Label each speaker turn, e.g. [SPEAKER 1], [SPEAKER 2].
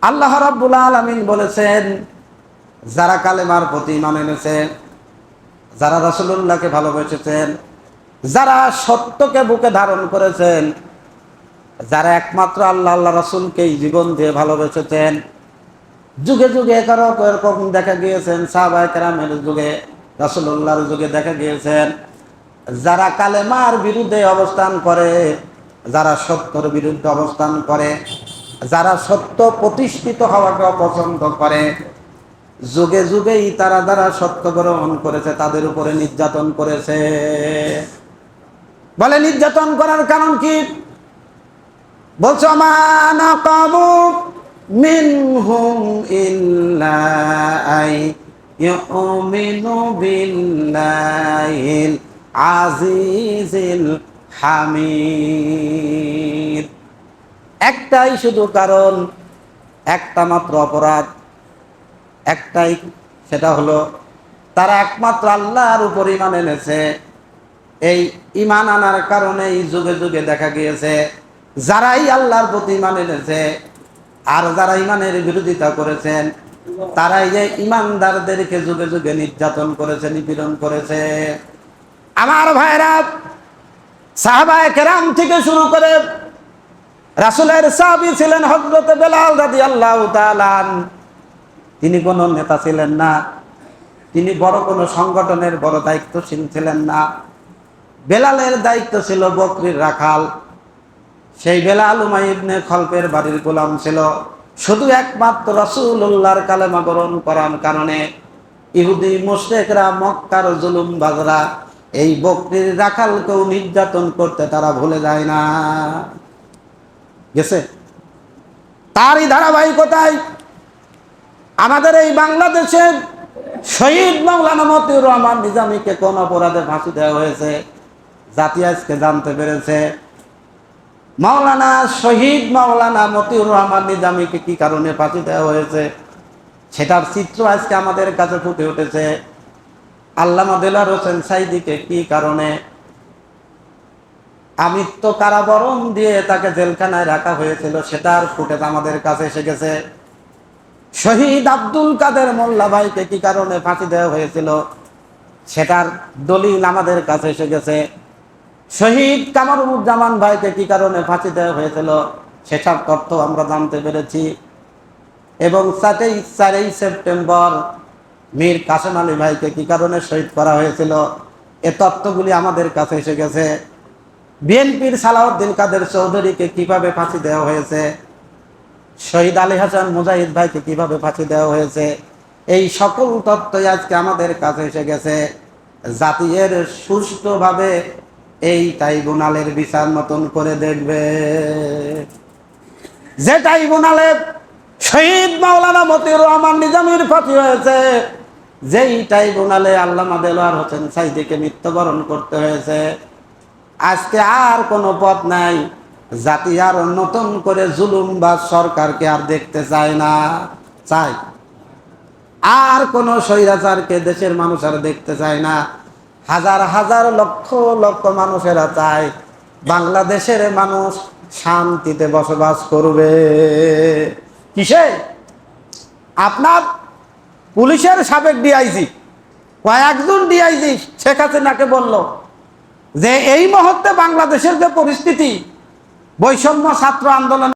[SPEAKER 1] আল্লাহ রাব্বুল আলামিন বলেছেন, যারা কালেমার প্রতি ঈমান এনেছে, যারা রাসূলুল্লাহকে ভালোবেসেছেন, যারা সত্যকে বুকে ধারণ করেছেন, যারা একমাত্র আল্লাহ রাসূলকেই জীবন দিয়ে ভালোবেসেছেন, যুগে যুগে এরকম দেখা গিয়েছেন, সাহাবায়ে কেরামের যুগে, রাসূলুল্লাহর যুগে দেখা গিয়েছেন, যারা কালেমার বিরুদ্ধে অবস্থান করে, যারা সত্যের বিরুদ্ধে অবস্থান করে, যারা সত্য প্রতিষ্ঠিত হওয়াকে অপছন্দ করে, যুগে যুগেই তারা যারা সত্য গ্রহণ করেছে তাদের উপরে নির্যাতন করেছে। বলে নির্যাতন করার কারণ কি? বলছো মা নাকামু মিনহুম ইল্লা আই ইউমিনু বিল্লাহিল আজিজিল হামিদ। একটাই শুধু কারণ, একটা মাত্র অপরাধ, একটাই, সেটা হলো তারা একমাত্র আল্লাহর উপর ঈমান এনেছে। এই ঈমান আনার কারণেই যুগে যুগে দেখা গিয়েছে, যারাই আল্লাহর প্রতি ঈমান এনেছে আর যারা ঈমানের বিরোধিতা করেছেন, তারাই যে ঈমানদারদেরকে যুগে যুগে নির্যাতন করেছে, নিপীড়ন করেছে। আমার ভাইরা, সাহাবায়ে কেরাম থেকে শুরু করে রাসূলের সাহাবী ছিলেন হযরত বেলাল রাদিয়াল্লাহু তাআলা। তিনি কোনো নেতা ছিলেন না, তিনি বড় কোনো সংগঠনের বড় দায়িত্বশীল ছিলেন না। বেলালের দায়িত্ব ছিল বকরির রাখাল। সেই বেলাল উমাইয়া ইবনে খলফের বাড়ির গোলাম ছিল। শুধু একমাত্র রাসূলুল্লাহর কালেমা গ্রহণ করার কারণে ইহুদি মুশরিকরা, মক্কার জুলুমবাজরা এই বকরির রাখালকেও নির্যাতন করতে তারা ভুলে যায় না। গেছে তারই ধারাবাহিকতায় আমাদের এই বাংলাদেশের শহীদ মাওলানা মতিউর রহমান নিজামীকে কোন অপরাধে ফাঁসি দেওয়া হয়েছে জাতি আজকে জানতে পেরেছে। মাওলানা শহীদ মাওলানা মতিউর রহমান নিজামীকে কি কারণে ফাঁসি দেওয়া হয়েছে সেটার চিত্র আজকে আমাদের কাছে ফুটে উঠেছে। আল্লামা দেলোয়ার হোসেন সাঈদীকে কি কারণে আমৃত্যু কারাবরণ দিয়ে তাকে জেলখানায় রাখা হয়েছিল সেটার ফুটেজ আমাদের কাছে এসে গেছে। শহীদ আব্দুল কাদের মোল্লা ভাইকে কি কারণে ফাঁসি দেওয়া হয়েছিল সেটার দলিল আমাদের কাছে এসে গেছে। শহীদ কামরুজ্জামান ভাইকে কি কারণে ফাঁসি দেওয়া হয়েছিল সেটার তথ্য আমরা জানতে পেরেছি। এবং 4ই সেপ্টেম্বর মীর কাসেম আলী ভাইকে কি কারণে শহীদ করা হয়েছিল এ তথ্যগুলি আমাদের কাছে এসে গেছে। বিএনপির সালাউদ্দিন কাদের চৌধুরীকে কিভাবে ফাঁসি দেওয়া হয়েছে, শহীদ আলী হাসান মুজাহিদ ভাইকে কিভাবে ফাঁসি দেওয়া হয়েছে, এই সকল তথ্যই আজকে আমাদের কাছে এসে গেছে। জাতি এর সুষ্ঠুভাবে এই ট্রাইব্যুনালের বিচার মতন করে দেখবে। যে ট্রাইব্যুনালে শহীদ মাওলানা মতিউর রহমান নিজামীর ফাঁসি হয়েছে, যেই ট্রাইব্যুনালে আল্লামা দেলোয়ার হোসেন সাঈদীকে মৃত্যুবরণ করতে হয়েছে, আজকে আর কোনো পথ নাই। জাতি আর নতুন করে জুলুম বা সরকারকে আর দেখতে চায় না, চায় আর কোন স্বৈরাচারকে দেশের মানুষ আর দেখতে চায় না। হাজার হাজার লক্ষ লক্ষ মানুষেরা চায় বাংলাদেশের মানুষ শান্তিতে বসবাস করবে। কিসে? আপনার পুলিশের সাবেক ডিআইজি, কয়েকজন ডিআইজি শেখ হাসিনাকে বলল যে এই মুহূর্তে বাংলাদেশের যে পরিস্থিতি, বৈষম্য ছাত্র আন্দোলন